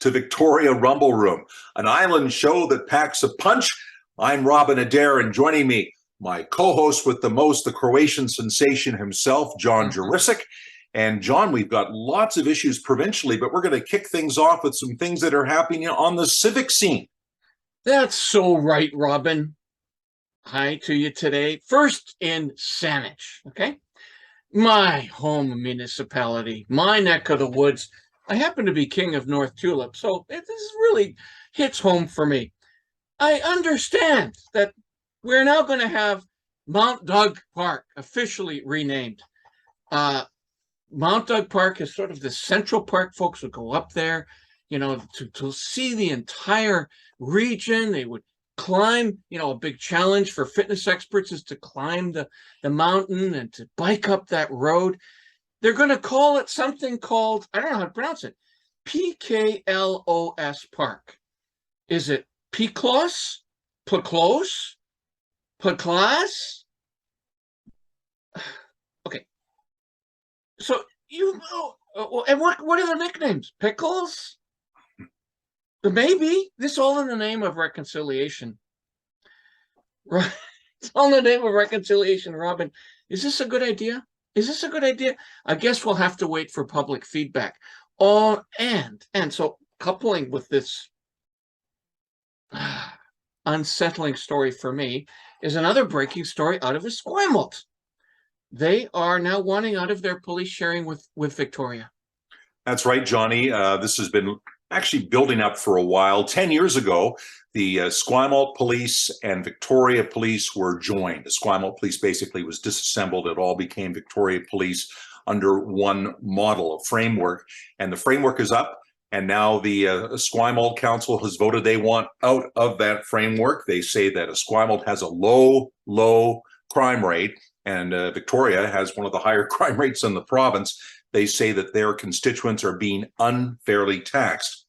to Victoria Rumble Room, an island show that packs a punch. I'm Robin Adair, and joining me, my co-host with the most, the Croatian sensation himself, John Jurisic. And John, we've got lots of issues provincially, but we're going to kick things off with some things that are happening on the civic scene. That's so right, Robin. Hi to you today. First in Saanich, okay? My home municipality, my neck of the woods. I happen to be king of North Tulip, so this really hits home for me. I understand that we're now going to have Mount Doug Park officially renamed. Mount Doug Park is sort of the central park. Folks would go up there, you know, to see the entire region. They would climb, you know, a big challenge for fitness experts is to climb the mountain and to bike up that road. They're going to call it something called, I don't know how to pronounce it, PKLOS Park. Is it Peklos? Peklos? Peklas? Okay. So, you know, and what are the nicknames? Pickles? Maybe. This all in the name of reconciliation. Right? It's all in the name of reconciliation, Robin. Is this a good idea? Is this a good idea? I guess we'll have to wait for public feedback. Oh, and so coupling with this unsettling story for me is another breaking story out of Esquimalt. They are now wanting out of their police sharing with Victoria. That's right, Johnny. This has been actually building up for a while. 10 years ago, the Esquimalt Police and Victoria Police were joined. Esquimalt Police basically was disassembled. It all became Victoria Police under one model, a framework. And the framework is up. And now the Esquimalt Council has voted they want out of that framework. They say that Esquimalt has a low crime rate, and Victoria has one of the higher crime rates in the province. They say that their constituents are being unfairly taxed.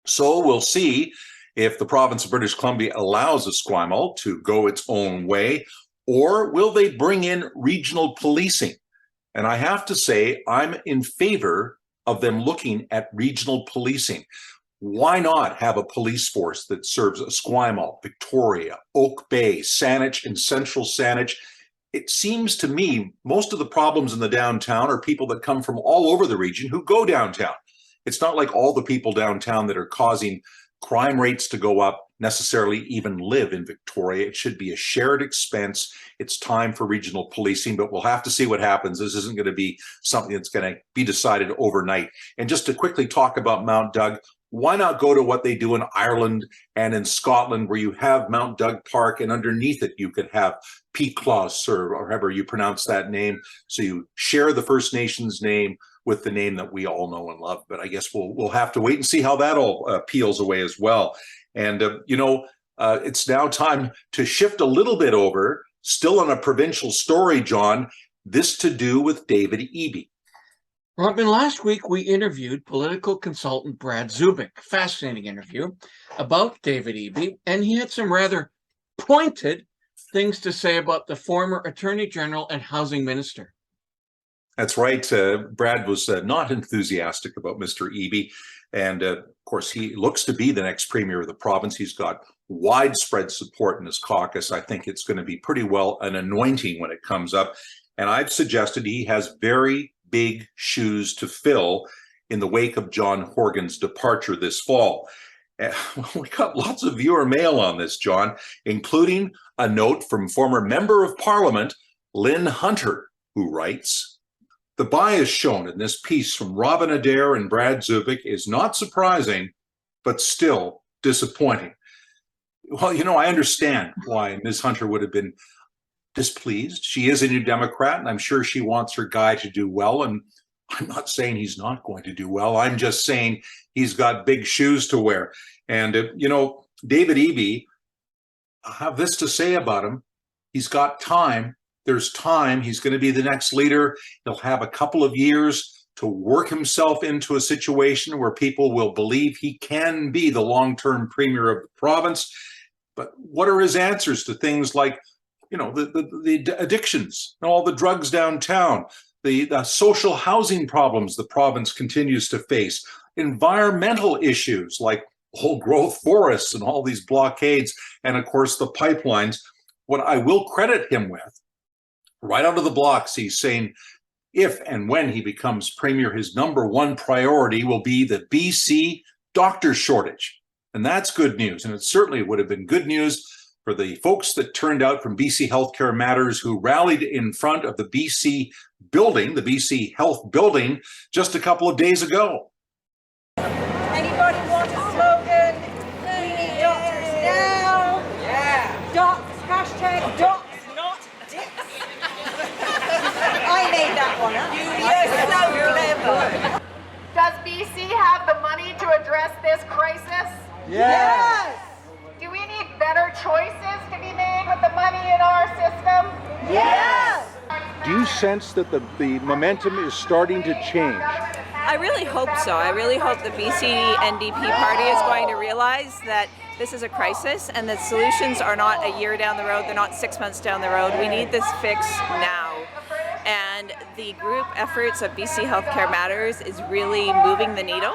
So we'll see if the province of British Columbia allows Esquimalt to go its own way, or will they bring in regional policing? And I have to say, I'm in favor of them looking at regional policing. Why not have a police force that serves Esquimalt, Victoria, Oak Bay, Saanich, and Central Saanich? It seems to me most of the problems in the downtown are people that come from all over the region who go downtown. It's not like all the people downtown that are causing crime rates to go up necessarily even live in Victoria. It should be a shared expense. It's time for regional policing, but we'll have to see what happens. This isn't going to be something that's going to be decided overnight. And just to quickly talk about Mount Doug, why not go to what they do in Ireland and in Scotland, where you have Mount Doug Park, and underneath it you could have Peklos, or however you pronounce that name. So you share the First Nations name with the name that we all know and love. But I guess we'll have to wait and see how that all peels away as well. And it's now time to shift a little bit over, still on a provincial story, John. This to do with David Eby. Robin, last week we interviewed political consultant Brad Zubik, fascinating interview about David Eby, and he had some rather pointed things to say about the former Attorney General and Housing Minister. That's right. Brad was not enthusiastic about Mr. Eby, and of course he looks to be the next premier of the province. He's got widespread support in his caucus. I think it's going to be pretty well an anointing when it comes up, and I've suggested he has very big shoes to fill in the wake of John Horgan's departure this fall. We got lots of viewer mail on this, John, including a note from former Member of Parliament Lynn Hunter, who writes, "The bias shown in this piece from Robin Adair and Brad Zubik is not surprising, but still disappointing." Well, you know, I understand why Ms. Hunter would have been displeased. She is a New Democrat, and I'm sure she wants her guy to do well. And I'm not saying he's not going to do well. I'm just saying he's got big shoes to wear. And, David Eby, I have this to say about him. He's got time. There's time. He's going to be the next leader. He'll have a couple of years to work himself into a situation where people will believe he can be the long-term premier of the province. But what are his answers to things like, the addictions, all the drugs downtown, the social housing problems the province continues to face, environmental issues like old growth forests and all these blockades, and of course the pipelines. What I will credit him with, right out of the blocks, he's saying if and when he becomes premier, his number one priority will be the BC doctor shortage. And that's good news. And it certainly would have been good news for the folks that turned out from BC Healthcare Matters who rallied in front of the BC building, the BC Health building, just a couple of days ago. Anybody want a slogan? We need doctors now. Yeah. Docs, hashtag docs, not dicks. I made that one up. You're so clever. Does BC have the money to address this crisis? Yes. Do we need better choices to be made with the money in our system? Yes. Do you sense that the momentum is starting to change? I really hope so. I really hope the BC NDP party is going to realize that this is a crisis and that solutions are not a year down the road, they're not 6 months down the road. We need this fix now. And the group efforts of BC Healthcare Matters is really moving the needle.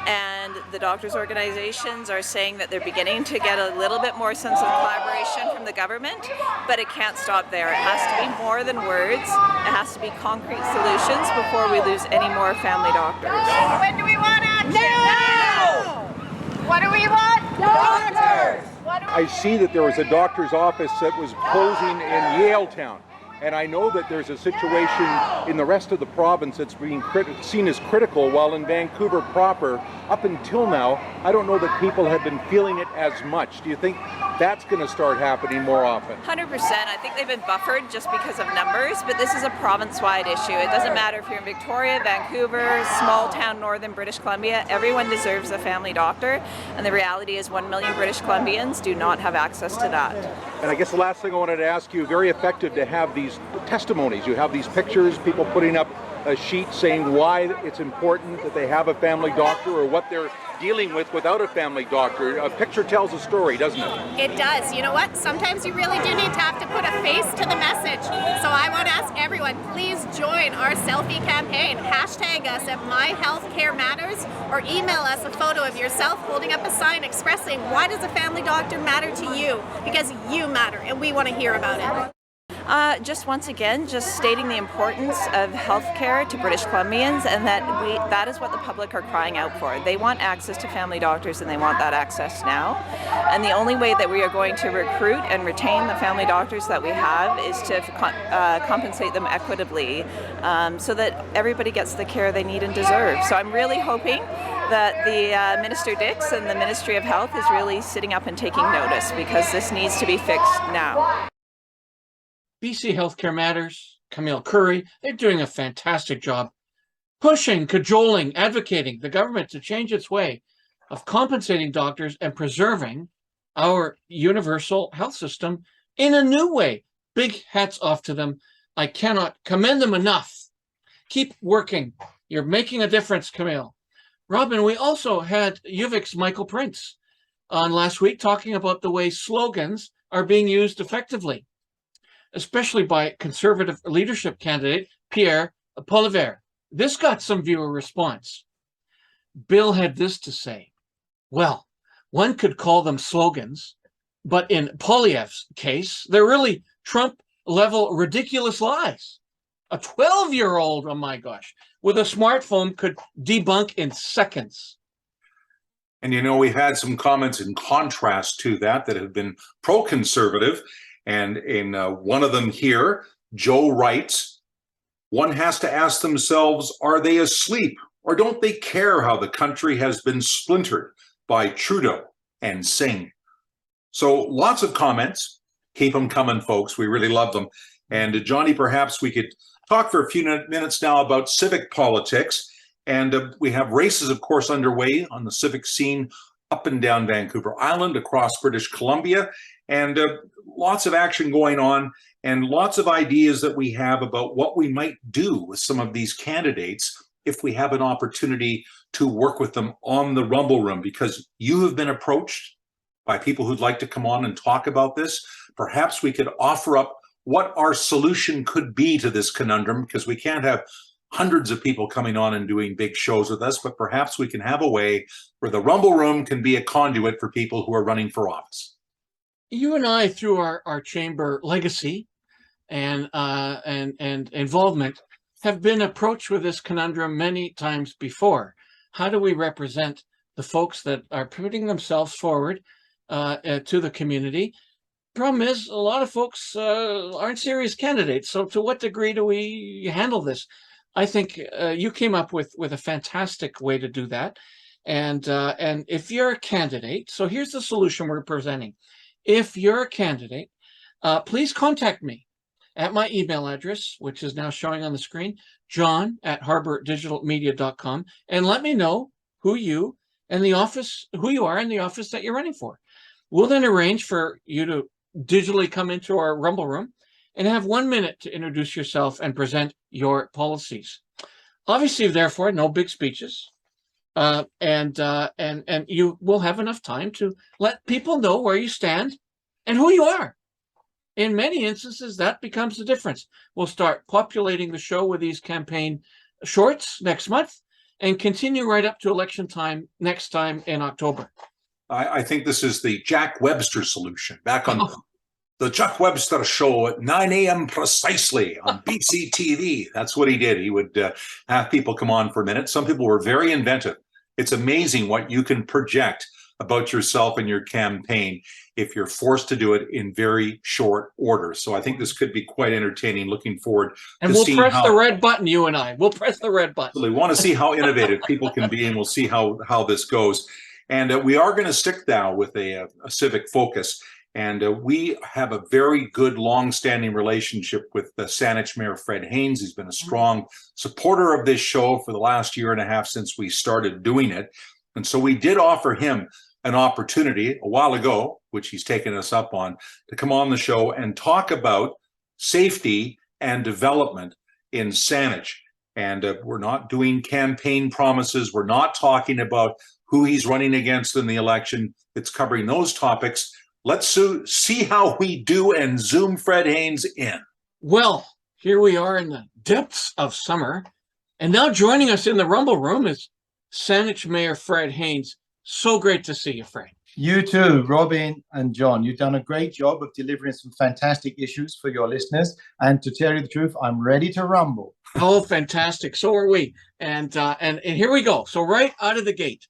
And the doctors' organizations are saying that they're beginning to get a little bit more sense of collaboration from the government, but it can't stop there. It has to be more than words. It has to be concrete solutions before we lose any more family doctors. When do we want action? Now. What do we want? Doctors. What do we I see that there was a doctor's office that was closing in Yaletown. And I know that there's a situation in the rest of the province that's being seen as critical, while in Vancouver proper, up until now, I don't know that people have been feeling it as much. Do you think that's going to start happening more often? 100%. I think they've been buffered just because of numbers, but this is a province-wide issue. It doesn't matter if you're in Victoria, Vancouver, small town northern British Columbia, everyone deserves a family doctor, and the reality is 1 million British Columbians do not have access to that. And I guess the last thing I wanted to ask you, very effective to have these testimonies. You have these pictures, people putting up a sheet saying why it's important that they have a family doctor or what they're dealing with without a family doctor. A picture tells a story, doesn't it? It does. You know what? Sometimes you really do need to have to put a face to the message. So I want to ask everyone, please join our selfie campaign. Hashtag us at MyHealthCareMatters or email us a photo of yourself holding up a sign expressing why does a family doctor matter to you? Because you matter and we want to hear about it. Just once again, just stating the importance of healthcare to British Columbians, and that is what the public are crying out for. They want access to family doctors, and they want that access now. And the only way that we are going to recruit and retain the family doctors that we have is to compensate them equitably, so that everybody gets the care they need and deserve. So I'm really hoping that the Minister Dix and the Ministry of Health is really sitting up and taking notice, because this needs to be fixed now. BC Healthcare Matters, Camille Curry, they're doing a fantastic job pushing, cajoling, advocating the government to change its way of compensating doctors and preserving our universal health system in a new way. Big hats off to them. I cannot commend them enough. Keep working. You're making a difference, Camille. Robin, we also had UVic's Michael Prince on last week talking about the way slogans are being used effectively, especially by Conservative leadership candidate Pierre Poilievre. This got some viewer response. Bill had this to say: well, one could call them slogans, but in Poilievre's case, they're really Trump-level ridiculous lies. A 12-year-old, oh my gosh, with a smartphone could debunk in seconds. And you know, we've had some comments in contrast to that have been pro-conservative. And in one of them here, Joe writes, one has to ask themselves, are they asleep or don't they care how the country has been splintered by Trudeau and Singh? So lots of comments. Keep them coming, folks. We really love them. And Johnny, perhaps we could talk for a few minutes now about civic politics. And we have races, of course, underway on the civic scene up and down Vancouver Island, across British Columbia, and lots of action going on and lots of ideas that we have about what we might do with some of these candidates if we have an opportunity to work with them on the Rumble Room, because you have been approached by people who'd like to come on and talk about this. Perhaps we could offer up what our solution could be to this conundrum, because we can't have hundreds of people coming on and doing big shows with us, but perhaps we can have a way where the Rumble Room can be a conduit for people who are running for office. You and I, through our chamber legacy and involvement, have been approached with this conundrum many times before. How do we represent the folks that are putting themselves forward to the community? Problem is, a lot of folks aren't serious candidates. So to what degree do we handle this? I think you came up with a fantastic way to do that. And if you're a candidate, so here's the solution we're presenting. If you're a candidate, please contact me at my email address, which is now showing on the screen, john@harbordigitalmedia.com, and let me know who you are in the office that you're running for. We'll then arrange for you to digitally come into our Rumble Room and have 1 minute to introduce yourself and present your policies. Obviously, therefore, no big speeches. And you will have enough time to let people know where you stand and who you are. In many instances, that becomes the difference. We'll start populating the show with these campaign shorts next month and continue right up to election time next time in October. I think this is the Jack Webster solution. Back on the Jack Webster show at 9 a.m. precisely on BCTV. That's what he did. He would have people come on for a minute. Some people were very inventive. It's amazing what you can project about yourself and your campaign if you're forced to do it in very short order. So I think this could be quite entertaining. Looking forward and we'll press the red button, you and I. We'll press the red button. We want to see how innovative people can be, and we'll see how this goes. And we are going to stick now with a civic focus. And we have a very good, long-standing relationship with Saanich Mayor Fred Haynes. He's been a strong supporter of this show for the last year and a half since we started doing it. And so we did offer him an opportunity a while ago, which he's taken us up on, to come on the show and talk about safety and development in Saanich. And we're not doing campaign promises. We're not talking about who he's running against in the election. It's covering those topics. Let's see how we do and zoom Fred Haynes in. Well, here we are in the depths of summer. And now joining us in the Rumble Room is Saanich Mayor Fred Haynes. So great to see you, Fred. You too, Robin and John. You've done a great job of delivering some fantastic issues for your listeners. And to tell you the truth, I'm ready to rumble. Oh, fantastic. So are we. And here we go. So right out of the gate,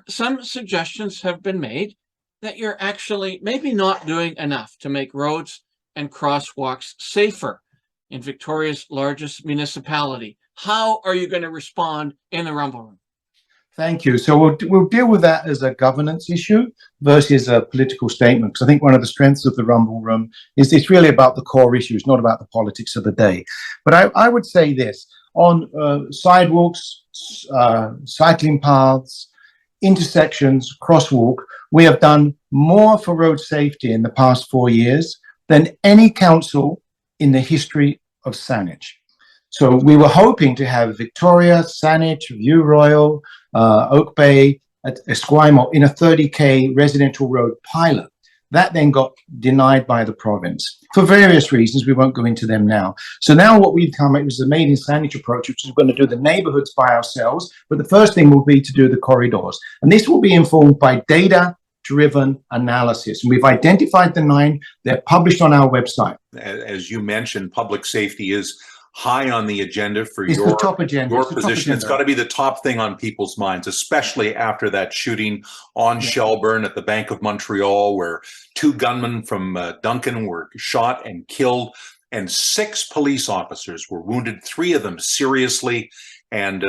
some suggestions have been made that you're actually maybe not doing enough to make roads and crosswalks safer in Victoria's largest municipality. How are you going to respond in the Rumble Room? Thank you. So we'll deal with that as a governance issue versus a political statement, because I think one of the strengths of the Rumble Room is it's really about the core issues, not about the politics of the day. But I would say this, on sidewalks, cycling paths, intersections, crosswalk, we have done more for road safety in the past 4 years than any council in the history of Saanich. So we were hoping to have Victoria, Saanich, View Royal, Oak Bay, at Esquimalt in a 30K residential road pilot. That then got denied by the province for various reasons. We won't go into them now. So now what we've come up with is a made in Saanich approach, which is going to do the neighborhoods by ourselves. But the first thing will be to do the corridors. And this will be informed by data-driven analysis. And we've identified the 9. They're published on our website. As you mentioned, public safety is high on the agenda for it's your the top agenda. Your position. It's got to be the top thing on people's minds, especially after that shooting on Shelburne at the Bank of Montreal, where 2 gunmen from Duncan were shot and killed, and 6 police officers were wounded, 3 of them seriously. And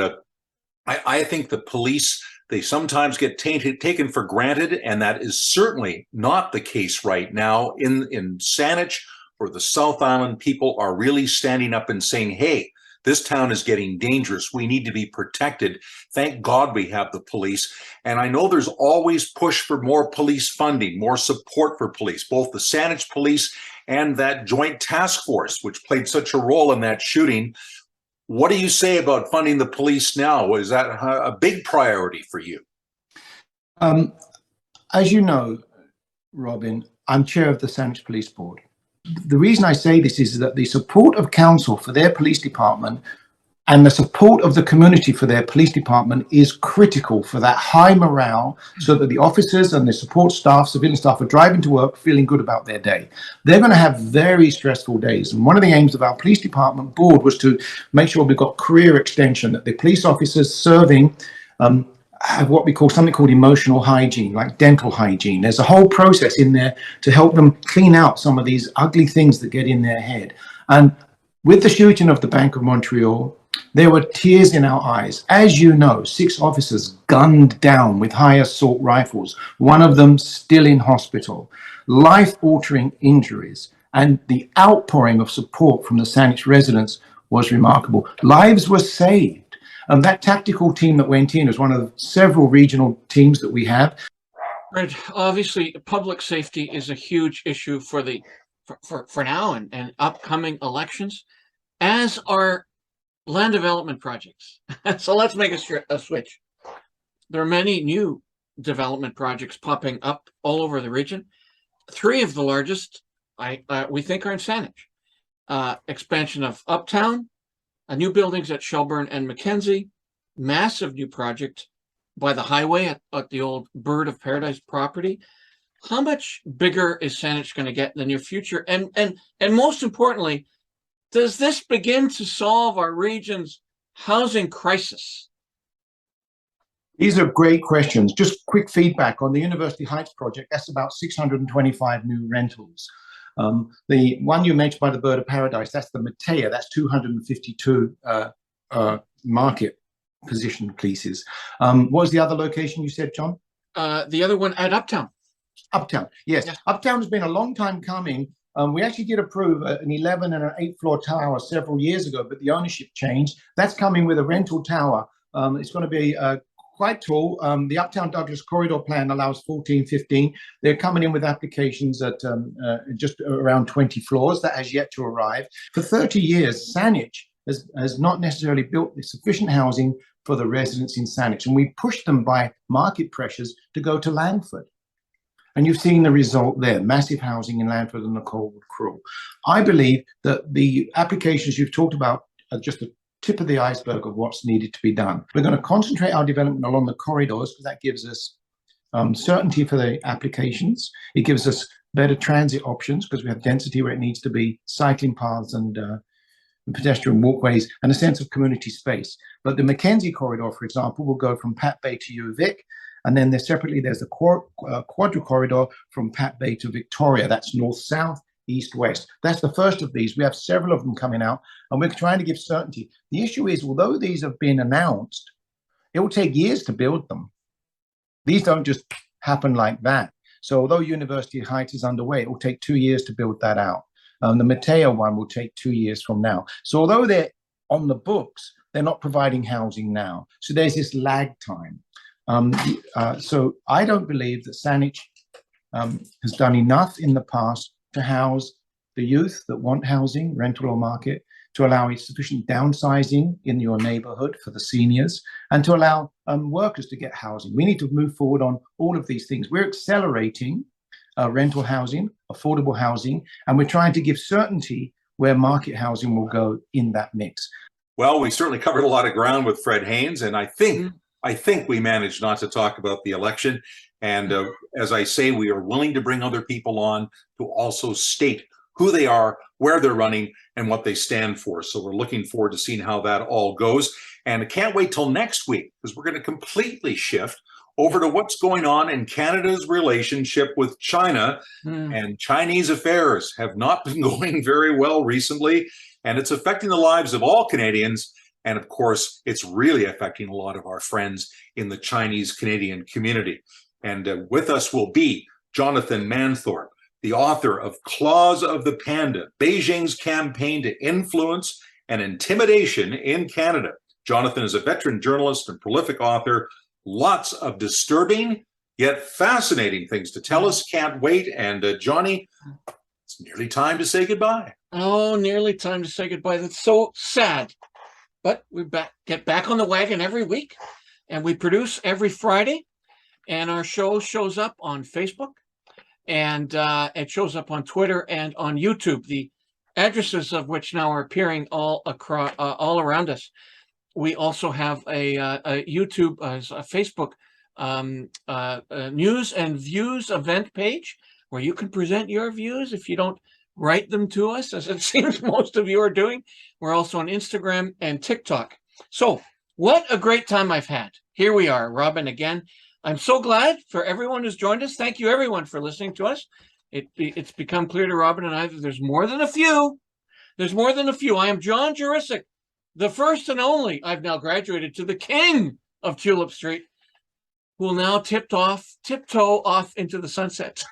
I think the police, they sometimes get taken for granted, and that is certainly not the case right now in Saanich. Where the South Island people are really standing up and saying, hey, this town is getting dangerous. We need to be protected. Thank God we have the police. And I know there's always push for more police funding, more support for police, both the Saanich police and that joint task force, which played such a role in that shooting. What do you say about funding the police now? Is that a big priority for you? As you know, Robin, I'm chair of the Saanich Police Board. The reason I say this is that the support of council for their police department And the support of the community for their police department is critical for that high morale, so that the officers and the support staff, civilian staff, are driving to work feeling good about their day. They're going to have very stressful days. And one of the aims of our police department board was to make sure we've got career extension, that the police officers serving have what we call something called emotional hygiene, like dental hygiene. There's a whole process in there to help them clean out some of these ugly things that get in their head. And with the shooting of the Bank of Montreal, there were tears in our eyes. As you know, 6 officers gunned down with high assault rifles, one of them still in hospital, life-altering injuries, and the outpouring of support from the Saanich residents was remarkable. Lives were saved. And that tactical team that went in was one of several regional teams that we have. Right. Obviously, public safety is a huge issue for now and upcoming elections, as are land development projects. So let's make a switch. There are many new development projects popping up all over the region. 3 of the largest, we think, are in Saanich. Expansion of Uptown, new buildings at Shelburne and Mackenzie, massive new project by the highway at the old Bird of Paradise property. How much bigger is Saanich going to get in the near future? And most importantly, does this begin to solve our region's housing crisis? These are great questions. Just quick feedback on the University Heights project. That's about 625 new rentals. The one you mentioned by the Bird of Paradise, that's the Matea. That's 252 market position pieces. What was the other location you said, John? The other one at Uptown. Uptown, yes. Yeah. Uptown has been a long time coming. We actually did approve an 11 and an 8-floor tower several years ago, but the ownership changed. That's coming with a rental tower. It's going to be quite tall. The Uptown Douglas corridor plan allows 14, 15. They're coming in with applications at just around 20 floors. That has yet to arrive. For 30 years, Saanich has not necessarily built sufficient housing for the residents in Saanich, and we pushed them by market pressures to go to Langford. And you've seen the result there, massive housing in Langford and the Colwood Cruel. I believe that the applications you've talked about are just the tip of the iceberg of what's needed to be done. We're going to concentrate our development along the corridors, because that gives us certainty for the applications. It gives us better transit options, because we have density where it needs to be, cycling paths and pedestrian walkways, and a sense of community space. But the Mackenzie corridor, for example, will go from Pat Bay to UVic. And then there's the Quadra corridor from Pat Bay to Victoria. That's north-south, east-west. That's the first of these. We have several of them coming out, and we're trying to give certainty. The issue is, although these have been announced, it will take years to build them. These don't just happen like that. So although University Heights is underway, it will take 2 years to build that out. The Mateo one will take 2 years from now. So although they're on the books, they're not providing housing now. So there's this lag time. So I don't believe that Saanich has done enough in the past to house the youth that want housing, rental or market, to allow sufficient downsizing in your neighborhood for the seniors, and to allow workers to get housing. We need to move forward on all of these things. We're accelerating rental housing, affordable housing, and we're trying to give certainty where market housing will go in that mix. Well, we certainly covered a lot of ground with Fred Haynes, and I think we managed not to talk about the election. And as I say, we are willing to bring other people on to also state who they are, where they're running, and what they stand for. So we're looking forward to seeing how that all goes. And I can't wait till next week, because we're going to completely shift over to what's going on in Canada's relationship with China. And Chinese affairs have not been going very well recently, and it's affecting the lives of all Canadians. And of course, it's really affecting a lot of our friends in the Chinese Canadian community. And with us will be Jonathan Manthorpe, the author of Claws of the Panda, Beijing's Campaign to Influence and Intimidation in Canada. Jonathan is a veteran journalist and prolific author. Lots of disturbing yet fascinating things to tell us. Can't wait. And Johnny, it's nearly time to say goodbye. Oh, nearly time to say goodbye. That's so sad. But we get back on the wagon every week, and we produce every Friday, and our show shows up on Facebook, and it shows up on Twitter and on YouTube, the addresses of which now are appearing all around us. we also have a YouTube, a Facebook news and views event page where you can present your views if you don't write them to us, as it seems most of you are doing. We're also on Instagram and TikTok. So what a great time I've had. Here we are, Robin, again. I'm so glad for everyone who's joined us. Thank you, everyone, for listening to us. It's become clear to Robin and I that there's more than a few. There's more than a few. I am John Jurisic, the first and only. I've now graduated to the king of Tulip Street, who will now tiptoe off into the sunset.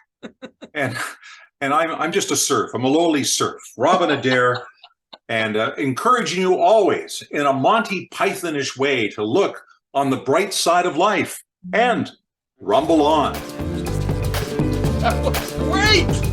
And I'm just a serf. I'm a lowly serf, Robin Adair, and encouraging you always in a Monty Pythonish way to look on the bright side of life and rumble on. That was great.